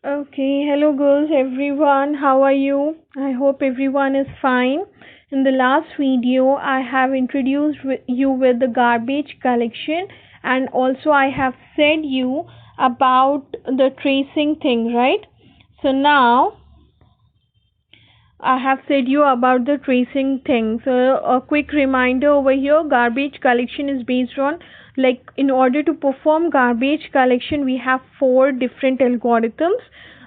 Okay, hello girls, everyone. How are you? I hope everyone is fine. In the last video, I have introduced you with the garbage collection, and also I have said you about the tracing thing, right? So now I have said you about the tracing thing. So a quick reminder over here, garbage collection is based on, like, in order to perform garbage collection we have four different algorithms.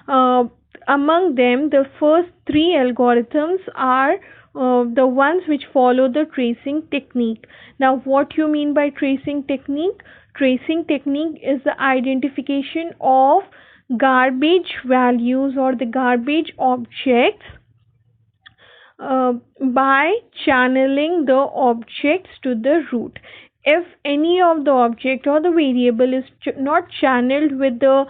Uh, Among them the first three algorithms are the ones which follow the tracing technique. Now what you mean by tracing technique? Tracing technique is the identification of garbage values or the garbage objects uh, by channeling the objects to the root. If any of the object or the variable is not channeled with the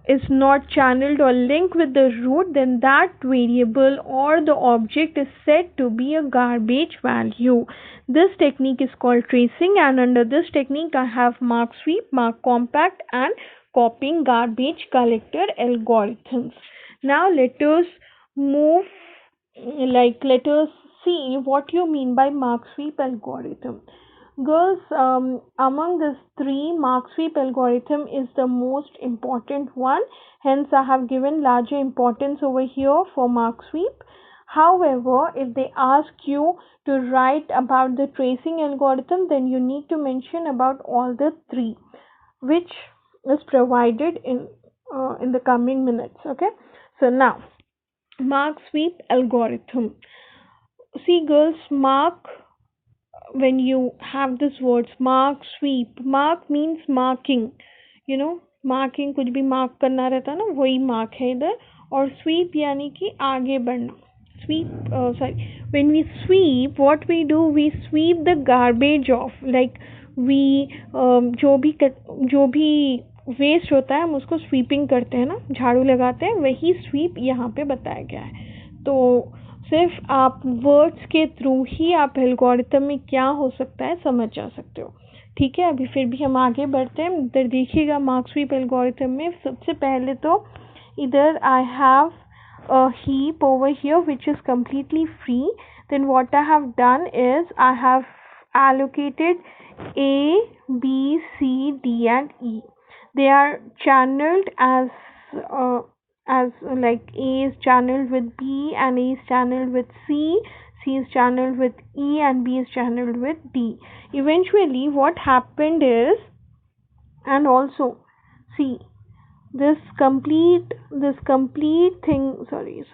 is not channeled or linked with the root, then that variable or the object is said to be a garbage value. This technique is called tracing, and under this technique I have mark sweep, mark compact, and copying garbage collector algorithms. Now move let us see what you mean by mark sweep algorithm. Girls, among these three, mark sweep algorithm is the most important one. Hence, I have given larger importance over here for mark sweep. However, if they ask you to write about the tracing algorithm, then you need to mention about all the three, which is provided in the coming minutes. Okay. So now, mark sweep algorithm. See, girls, mark, when you have this words mark sweep, mark means marking, marking, कुछ भी mark करना रहता है ना, वही mark है इधर. और sweep यानी कि आगे बढ़ना. Sweep, sorry, when we sweep, what we do, we sweep the garbage off, like we जो भी वेस्ट होता है हम उसको स्वीपिंग करते हैं ना, झाड़ू लगाते हैं, वही स्वीप यहाँ पे बताया गया है. तो सिर्फ आप वर्ड्स के थ्रू ही आप एल्गोरिथम में क्या हो सकता है समझ जा सकते हो. ठीक है, अभी फिर भी हम आगे बढ़ते हैं. इधर देखिएगा मार्क स्वीप एल्गोरिथम में सबसे पहले तो इधर I have a heap over here which is completely free. Then what I have done is I have allocated A, B, C, D and E. They are channeled as like A is channeled with B and A is channeled with C, C is channeled with E and B is channeled with D. Eventually what happened is, and also see, this complete thing, sorry,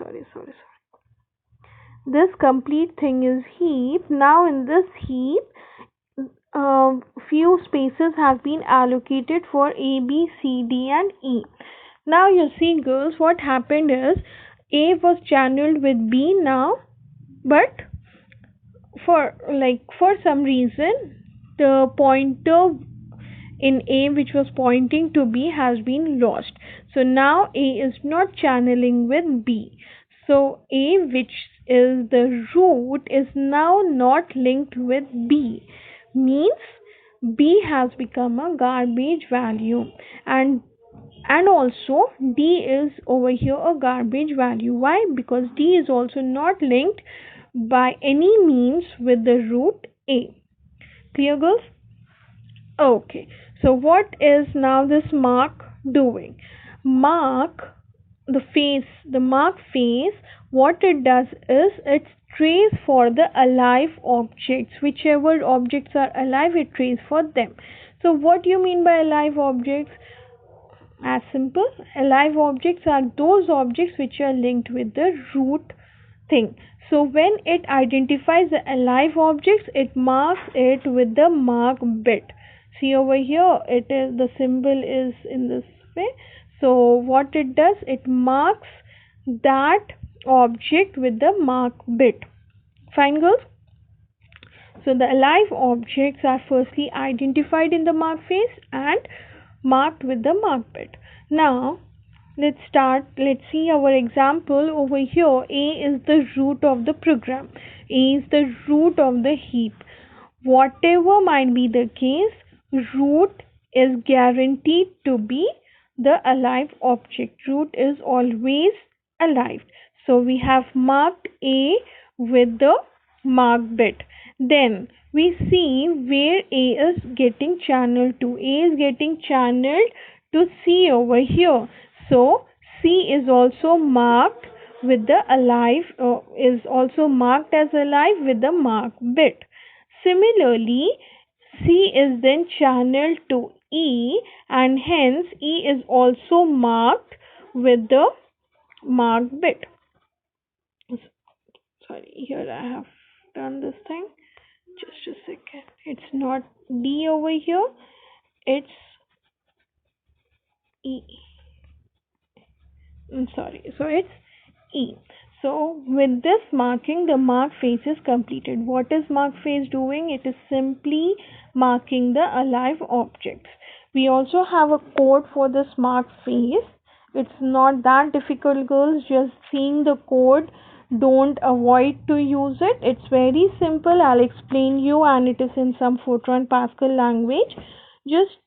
this complete thing is heap. Now in this heap, few spaces have been allocated for A, B, C, D and E. Now you see, girls, what happened is A was channeled with B now, but for some reason the pointer in A which was pointing to B has been lost. So now A is not channeling with B. So A, which is the root, is now not linked with B. Means B has become a garbage value, and also D is over here a garbage value. Why? Because D is also not linked by any means with the root A. Clear, girls? Okay. So what is now this mark doing? The mark face, what it does is it trace for the alive objects. Whichever objects are alive, it trace for them. So what do you mean by alive objects? As simple, alive objects are those objects which are linked with the root thing. So when it identifies the alive objects, it marks it with the mark bit. See over here, it is, the symbol is in this way. So what it does, it marks that object with the mark bit. Fine, girls? So the alive objects are firstly identified in the mark face and marked with the mark bit. Now let's see our example over here. A is the root of the program. A is the root of the heap. Whatever might be the case, root is guaranteed to be the alive object. Root is always alive. So we have marked A with the mark bit. Then we see where A is getting channeled to. A is getting channeled to C over here. So C is also marked with the alive, is also marked as alive with the mark bit. Similarly, C is then channeled to E, and hence E is also marked with the mark bit. Sorry, here I have done this thing. Just a second. It's not D over here, it's E. I'm sorry. So it's E. So with this marking, the mark phase is completed. What is mark phase doing? It is simply marking the alive objects. We also have a code for this mark phase. It's not that difficult, girls. Just seeing the code, don't avoid to use it. It's very simple. I'll explain you, and it is in some Fortran Pascal language. Just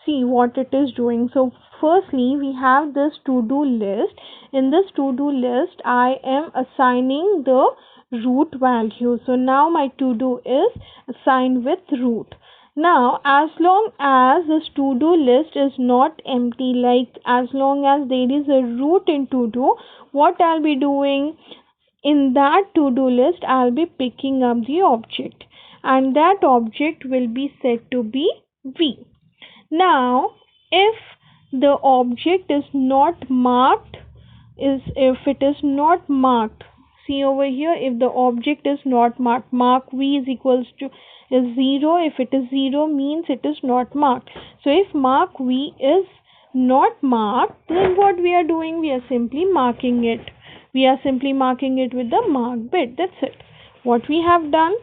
see what it is doing. So firstly, we have this to-do list. In this to-do list, I am assigning the root value. So now my to-do is assigned with root. Now, as long as this to-do list is not empty, like as long as there is a root in to-do, what I'll be doing in that to-do list, I'll be picking up the object, and that object will be said to be V. Now, if the object is not marked, if it is not marked, see over here, if the object is not marked, mark V is equals to is 0. If it is 0, means it is not marked. So if mark V is not marked, then what we are doing? We are simply marking it. We are simply marking it with the mark bit. That's it. What we have done?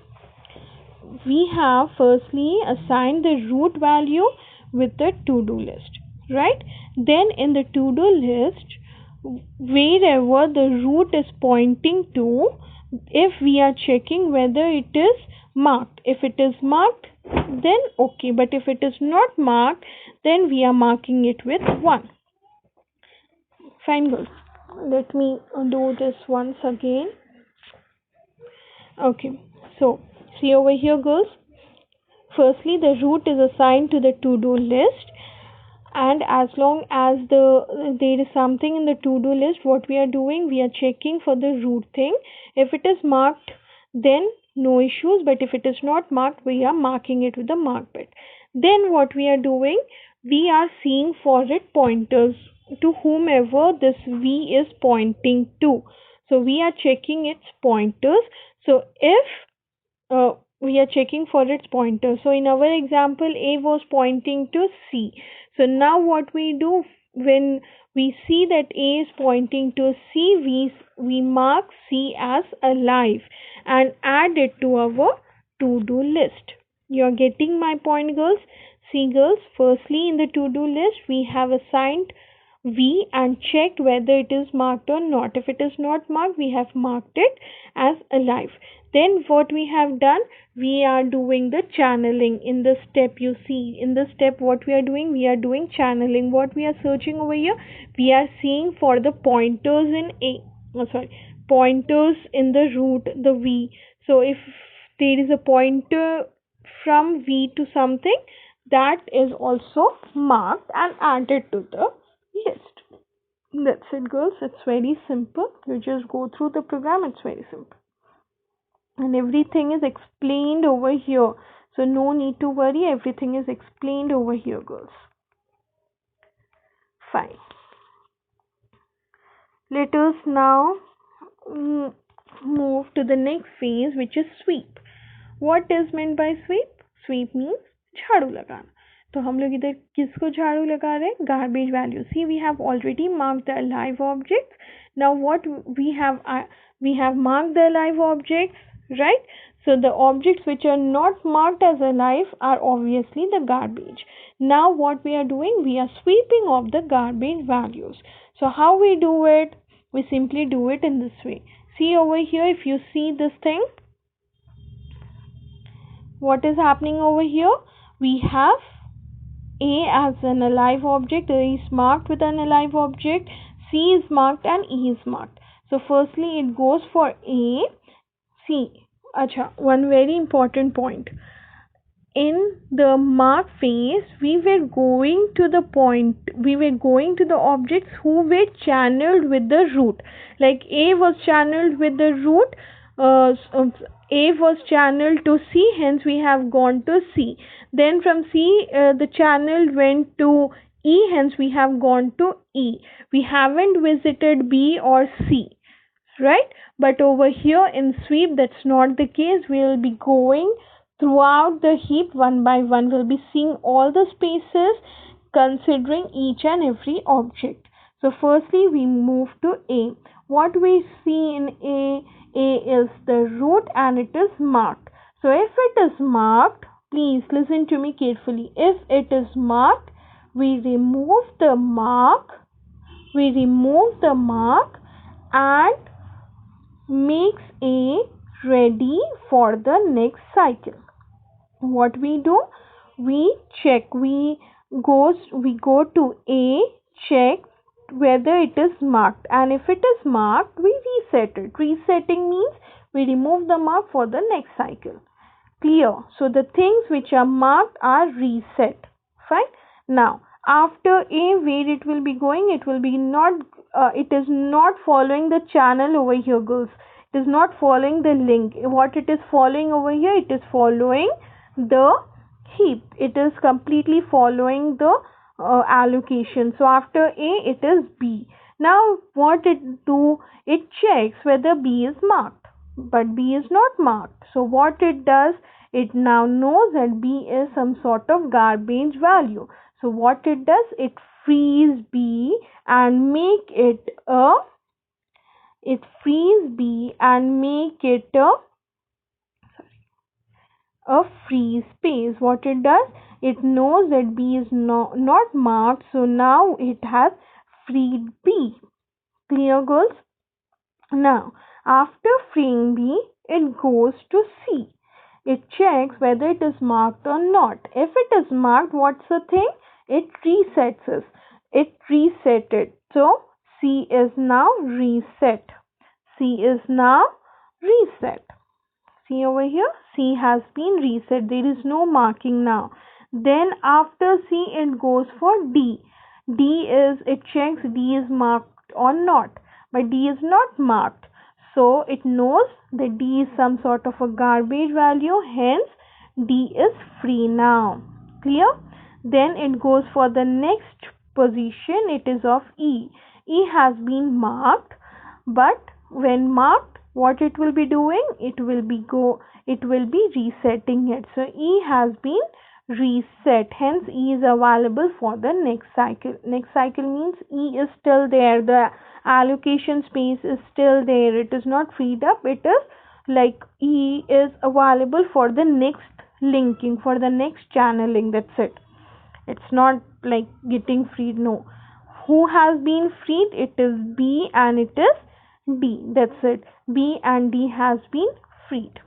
We have firstly assigned the root value with the to-do list, right? Then in the to-do list, wherever the root is pointing to, if we are checking whether it is marked. If it is marked, then okay, but if it is not marked, then we are marking it with 1. Fine, girls. Let me do this once again. Okay, so see over here, girls. Firstly, the root is assigned to the to-do list, and as long as there is something in the to-do list, what we are doing? We are checking for the root thing. If it is marked, then no issues, but if it is not marked, we are marking it with the mark bit. Then what we are doing? We are seeing for it pointers to whomever this V is pointing to. So we are checking its pointers. So if we are checking for its pointer. So in our example, A was pointing to C. So now what we do, when we see that A is pointing to C, we mark C as alive and add it to our to-do list. You're getting my point, girls? See, girls, firstly in the to-do list, we have assigned V and checked whether it is marked or not. If it is not marked, we have marked it as alive. Then what we have done? We are doing the channeling. In the step, you see, in the step what we are doing? We are doing channeling. What we are searching over here? We are seeing for the pointers in pointers in the root, the V. So if there is a pointer from V to something, that is also marked and added to the list. That's it, girls. It's very simple. You just go through the program. It's very simple. And everything is explained over here. So no need to worry. Everything is explained over here, girls. Fine. Let us now move to the next phase, which is sweep. What is meant by sweep? Sweep means झाड़ू लगाना. तो हम लोग इधर किसको झाड़ू लगा रहे हैं? Garbage value. See, we have already marked the alive objects. Now what we have marked the alive objects, right? So the objects which are not marked as alive are obviously the garbage. Now what we are doing? We are sweeping off the garbage values. So how we do it? We simply do it in this way. See over here, if you see this thing, what is happening over here? We have A as an alive object, A is marked with an alive object, C is marked and E is marked. So firstly it goes for A, C. Acha, one very important point. In the mark phase, we were going to the objects who were channeled with the root. Like A was channeled with the root, A was channeled to C, hence we have gone to C. Then from C, the channel went to E, hence we have gone to E. We haven't visited B or C, right? But over here in sweep, that's not the case. We will be going throughout the heap one by one. We'll be seeing all the spaces considering each and every object. So firstly we move to A. What we see in A is the root and it is marked. So if it is marked, please listen to me carefully. If it is marked, we remove the mark and makes A ready for the next cycle. What we do, we check, we go to A, check whether it is marked, and if it is marked, we reset it. Resetting means we remove the mark for the next cycle. Clear? So the things which are marked are reset. Fine. Now after A, where it will be going, it is not following the channel over here, girls. It is not following the link. What it is following over here, it is following the heap. It is completely following the allocation. So after A, it is B. Now what it do, it checks whether B is marked, but B is not marked. So what it does, it now knows that B is some sort of garbage value. So what it does, it frees B and make it a free space. What it does, it knows that B is not marked, so now it has freed B. Clear, girls? Now after freeing B, it goes to C. It checks whether it is marked or not. If it is marked, what's the thing? It resets us. It resetted. So C is now reset. See over here, C has been reset. There is no marking now. Then after C, it goes for D. It checks D is marked or not. But D is not marked. So it knows that D is some sort of a garbage value. Hence, D is free now. Clear? Then it goes for the next position. It is of E. E has been marked. But when marked, what it will be doing, it will be resetting it. So E has been reset, hence E is available for the next cycle. Next cycle means E is still there, the allocation space is still there, it is not freed up. It is like E is available for the next linking, for the next channeling. That's it. It's not like getting freed. No, who has been freed? It is B and it is D. That's it. B and D has been freed.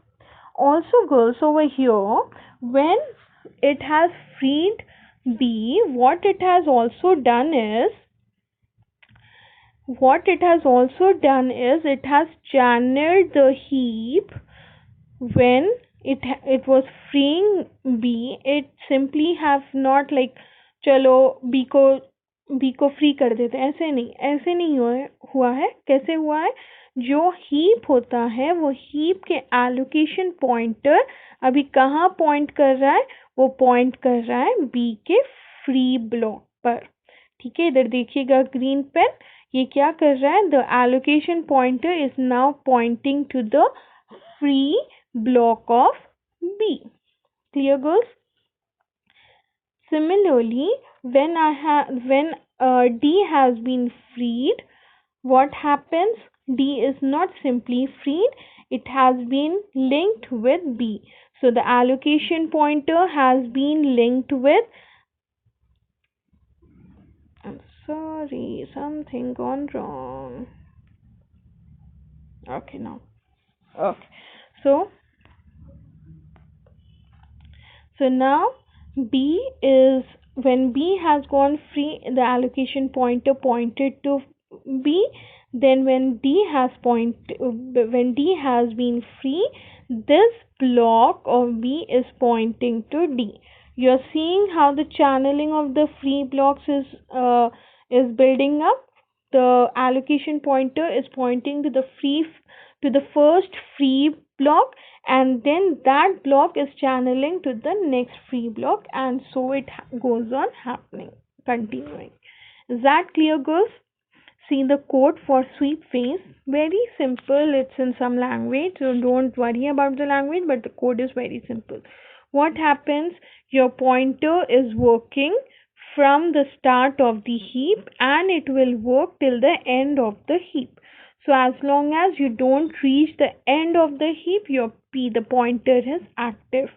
Also, girls, over here, when it has freed B, what it has also done is it has channeled the heap. When it was freeing B, it simply have not like चलो B को free कर देते, ऐसे नहीं हुआ है. कैसे हुआ है? जो हीप होता है वो हीप के एलोकेशन पॉइंटर अभी कहाँ पॉइंट कर रहा है? वो पॉइंट कर रहा है बी के फ्री ब्लॉक पर. ठीक है, इधर देखिएगा ग्रीन पेन, ये क्या कर रहा है? The allocation pointer is now pointing to the free block of B. Clear, girls? Similarly, when D has been freed, what happens? D is not simply freed, it has been linked with B. So the allocation pointer has been linked with, I'm sorry, something gone wrong. Okay, now. Okay. So now B is when B has gone free, the allocation pointer pointed to B. Then when D has been free, this block of B is pointing to D. You're seeing how the channeling of the free blocks is building up. The allocation pointer is pointing to the first free block, and then that block is channeling to the next free block, and so it goes on happening, continuing. Is that clear, girls? See the code for sweep phase. Very simple. It's in some language, so don't worry about the language, but the code is very simple. What happens? Your pointer is working from the start of the heap, and it will work till the end of the heap. So as long as you don't reach the end of the heap, the pointer is active.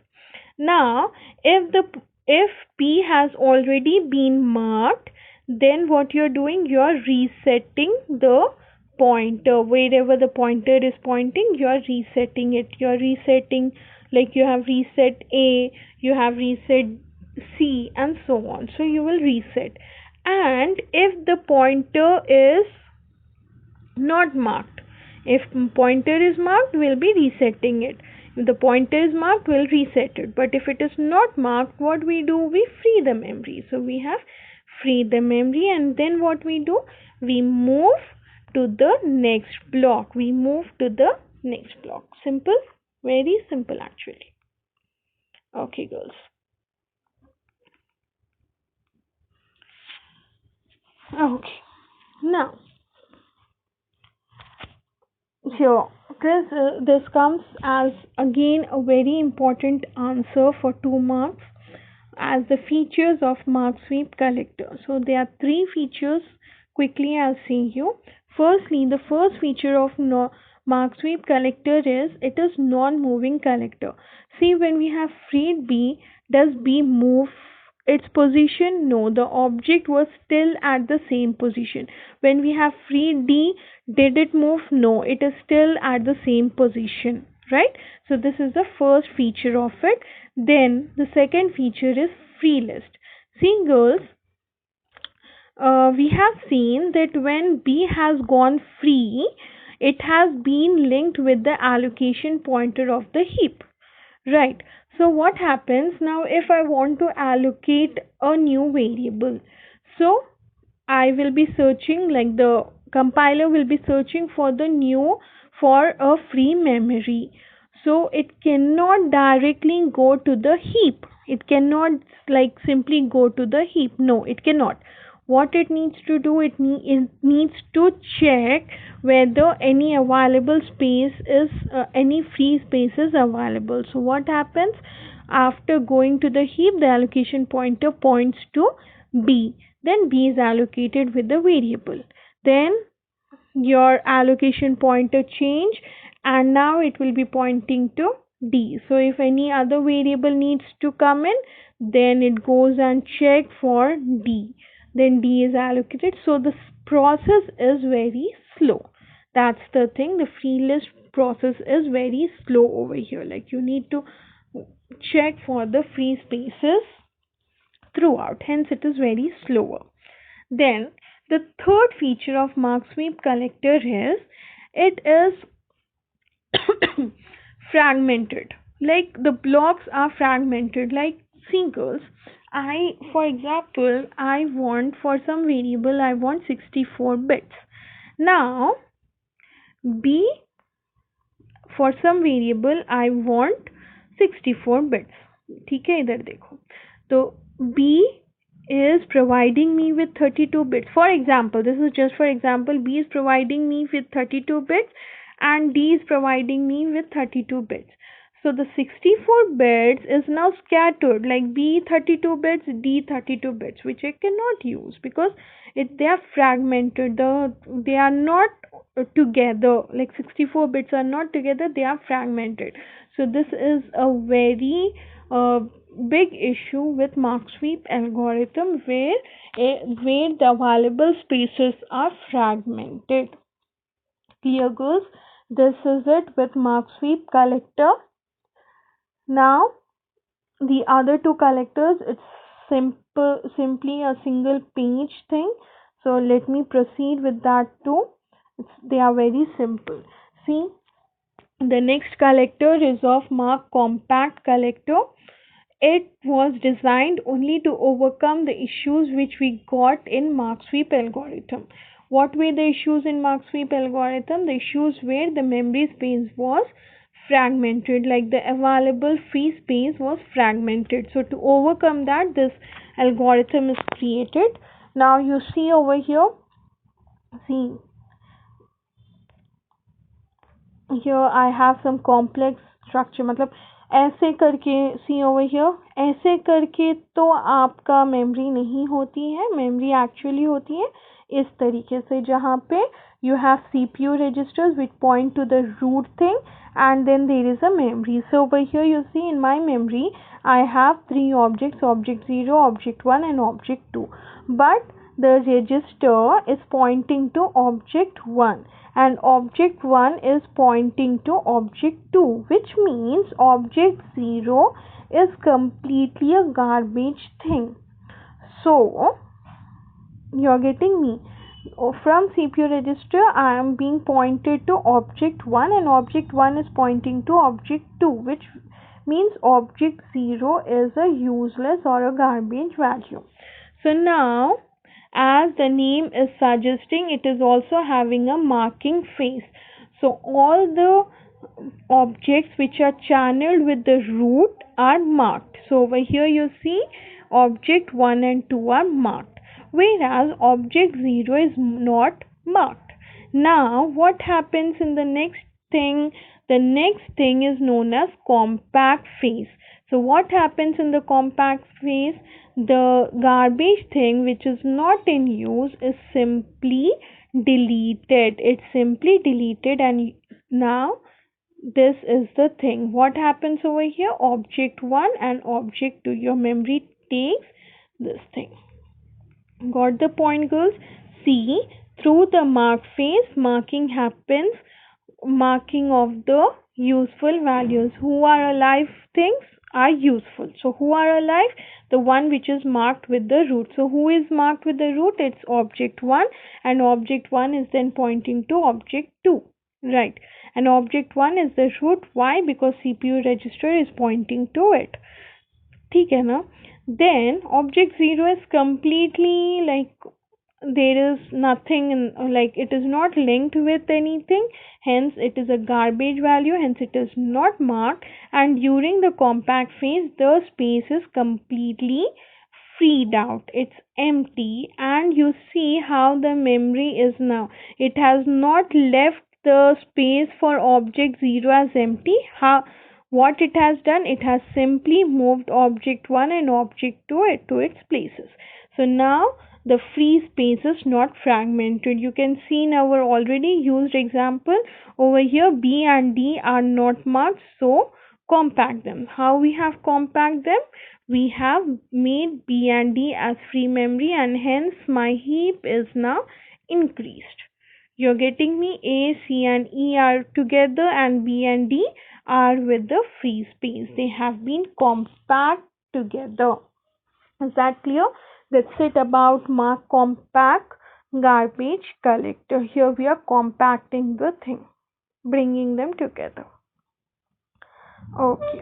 Now, if P has already been marked, then what you're doing, you're resetting the pointer. Wherever the pointer is pointing, you're resetting it. You're resetting, like you have reset A, you have reset C, and so on. So you will reset. And if the pointer is not marked, if pointer is marked, we'll be resetting it. If the pointer is marked, we'll reset it. But if it is not marked, what we do, we free the memory. So we have free the memory, and then what we do, we move to the next block. We move to the next block. Simple, very simple actually. Okay, girls. Okay, now here this comes as again a very important answer for 2 marks as the features of mark sweep collector. So there are 3 features. Quickly I'll see you. Firstly, the first feature of mark sweep collector is it is non-moving collector. See, when we have freed B, does B move its position? No, the object was still at the same position. When we have freed D, did it move? No, it is still at the same position, right? So this is the first feature of it. Then the second feature is free list. See, girls, we have seen that when B has gone free, it has been linked with the allocation pointer of the heap, right? So what happens now if I want to allocate a new variable? So I will be searching, like the compiler will be searching for the new, for a free memory. So it cannot directly go to the heap. It cannot like simply go to the heap. No, it cannot. What it needs to do, it needs to check whether any available space is any free space is available. So what happens, after going to the heap, the allocation pointer points to B. Then B is allocated with the variable. Then your allocation pointer change, and now it will be pointing to D. So if any other variable needs to come in, then it goes and check for D. Then D is allocated. So this process is very slow. That's the thing. The free list process is very slow over here. Like you need to check for the free spaces throughout. Hence, it is very slower. Then the third feature of mark sweep collector is it is fragmented. Like the blocks are fragmented. Like singles. For example, I want for some variable I want 64 bits. Now B, for some variable I want 64 bits. ठीक है, इधर देखो तो B is providing me with 32 bits. For example, this is just for example, B is providing me with 32 bits and D is providing me with 32 bits. So the 64 bits is now scattered, like B 32 bits, D 32 bits, which I cannot use because they are fragmented. They are not together. Like 64 bits are not together, they are fragmented. So this is a very big issue with mark sweep algorithm where the available spaces are fragmented. Clear, girls? This is it with mark sweep collector. Now the other two collectors, it's simply a single page thing. So let me proceed with that too. They are very simple. See, the next collector is of Mark Compact Collector. It was designed only to overcome the issues which we got in Mark Sweep algorithm. What were the issues in Mark Sweep algorithm? The issues where the memory space was fragmented, like the available free space was fragmented. So to overcome that, this algorithm is created. Now you see over here, see here I have some complex structure, मतलब ऐसे करके, सी over here, ऐसे करके तो आपका memory नहीं होती है. मेमोरी एक्चुअली होती है इस तरीके से, जहाँ पे you have CPU registers which point to the root thing, and then there is a memory. So over here you see in my memory I have three objects: object 0, object 1 and object 2. But the register is pointing to object 1 and object 1 is pointing to object 2, which means object 0 is completely a garbage thing. So you're getting me? From CPU register I am being pointed to object 1 and object 1 is pointing to object 2, which means object 0 is a useless or a garbage value. So now, as the name is suggesting, it is also having a marking phase. So all the objects which are channeled with the root are marked. So over here you see object 1 and 2 are marked, whereas object 0 is not marked. Now what happens in the next thing? The next thing is known as compact phase. So what happens in the compact phase? The garbage thing which is not in use is simply deleted. It's simply deleted, and now this is the thing. What happens over here? Object 1 and object 2. Your memory takes this thing. Got the point, girls? See, through the mark phase, marking happens, marking of the useful values. Who are alive things are useful. So who are alive? The one which is marked with the root. So who is marked with the root? It's object 1, and object 1 is then pointing to object 2. Right. And object 1 is the root. Why? Because CPU register is pointing to it. ठीक है ना? Then object 0 is completely like there is nothing in, like it is not linked with anything, hence it is a garbage value, hence it is not marked. And during the compact phase the space is completely freed out, it's empty, and you see how the memory is now. It has not left the space for object 0 as empty. What it has done, it has simply moved object 1 and object 2 to its places. So now the free space is not fragmented. You can see in our already used example over here, B and D are not marked, so compact them. How we have compact them? We have made B and D as free memory, and hence my heap is now increased. You're getting me? A, C and E are together and B and D are with the free space. They have been compact together. Is that clear? That's it about mark compact garbage collector. Here we are compacting the thing, bringing them together. Okay.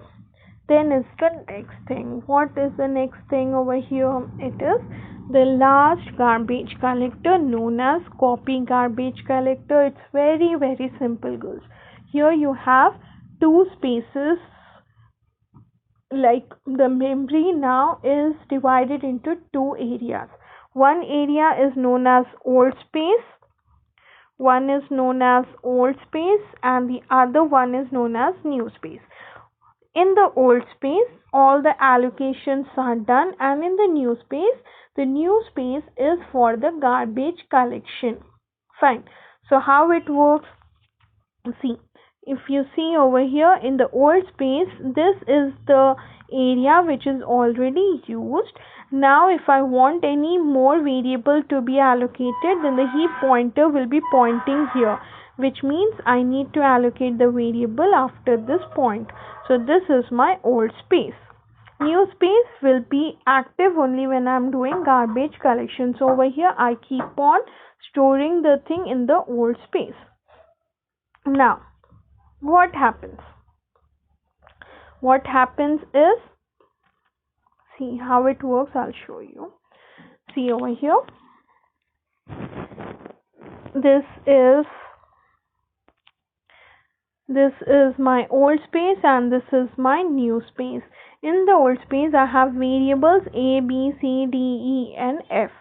Then is the next thing. What is the next thing over here? It is the last garbage collector known as copy garbage collector. It's very, very simple, girls. Here you have two spaces, like the memory now is divided into two areas. One area is known as old space, and the other one is known as new space. In the old space all the allocations are done, and in the new space is for the garbage collection. Fine. So how it works? See, if you see over here in the old space, this is the area which is already used. Now if I want any more variable to be allocated, then the heap pointer will be pointing here, which means I need to allocate the variable after this point. So this is my old space. New space will be active only when I'm doing garbage collection. So over here I keep on storing the thing in the old space. Now what happens? What happens is, see how it works, I'll show you. See over here, this is my old space and this is my new space. In the old space I have variables a, b, c, d, e and f.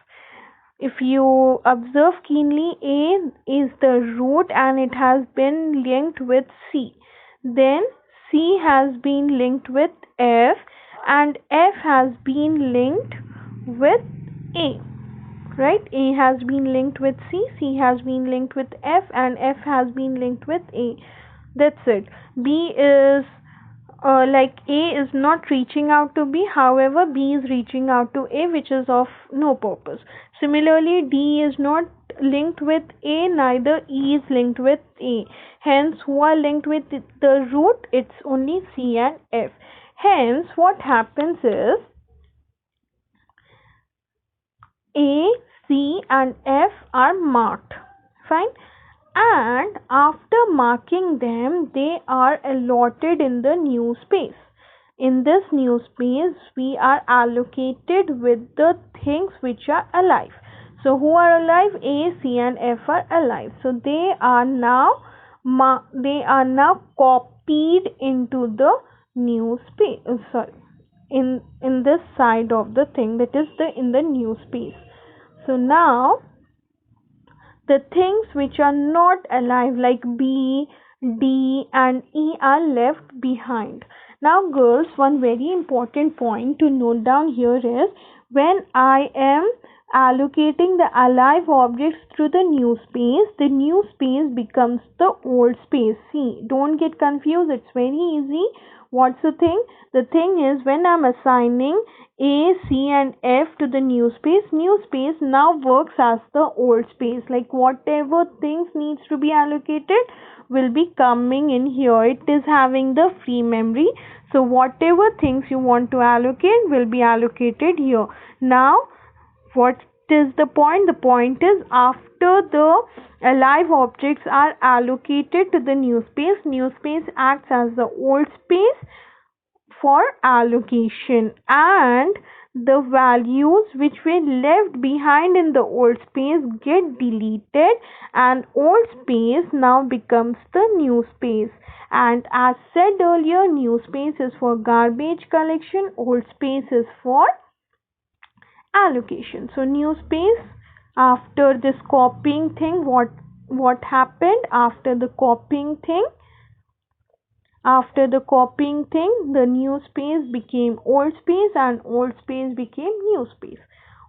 If you observe keenly, a is the root and it has been linked with c. Then c has been linked with f and f has been linked with a. Right? A has been linked with c has been linked with f and f has been linked with a. That's it. B is like A is not reaching out to B, however B is reaching out to A, which is of no purpose. Similarly, D is not linked with A, neither E is linked with A. Hence, who are linked with the root? It's only C and F. Hence, what happens is A, C and F are marked. Fine. And after marking them, they are allotted in the new space. In this new space, we are allocated with the things which are alive. So who are alive? A, C and F are alive. So they are now copied into the new space. In this side of the thing, that is in the new space. So now the things which are not alive like B, D and E are left behind. Now girls, one very important point to note down here is, when I am allocating the alive objects through the new space becomes the old space. See, don't get confused, it's very easy. What's the thing? The thing is, when I'm assigning A, C and F to the new space now works as the old space. Like whatever things needs to be allocated will be coming in here. It is having the free memory. So whatever things you want to allocate will be allocated here. Now, what is the point? The point is, after the alive objects are allocated to the new space acts as the old space for allocation, and the values which were left behind in the old space get deleted and old space now becomes the new space. And as said earlier, new space is for garbage collection, old space is for allocation. So new space, after this copying thing, what happened after the copying thing? After the copying thing, the new space became old space and old space became new space.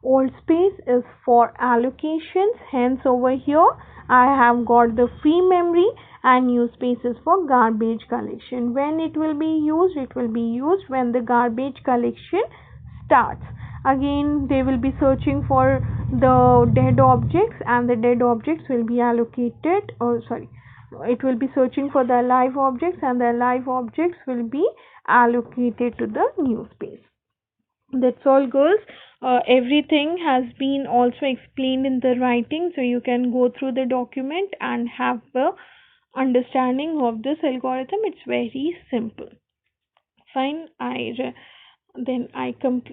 Old space is for allocations, hence over here I have got the free memory, and new space is for garbage collection. When it will be used? It will be used when the garbage collection starts. Again, they will be searching for the dead objects and the dead objects will be allocated, it will be searching for the alive objects and the alive objects will be allocated to the new space. That's all girls. Everything has been also explained in the writing, so you can go through the document and have the understanding of this algorithm. It's very simple. Fine. I complete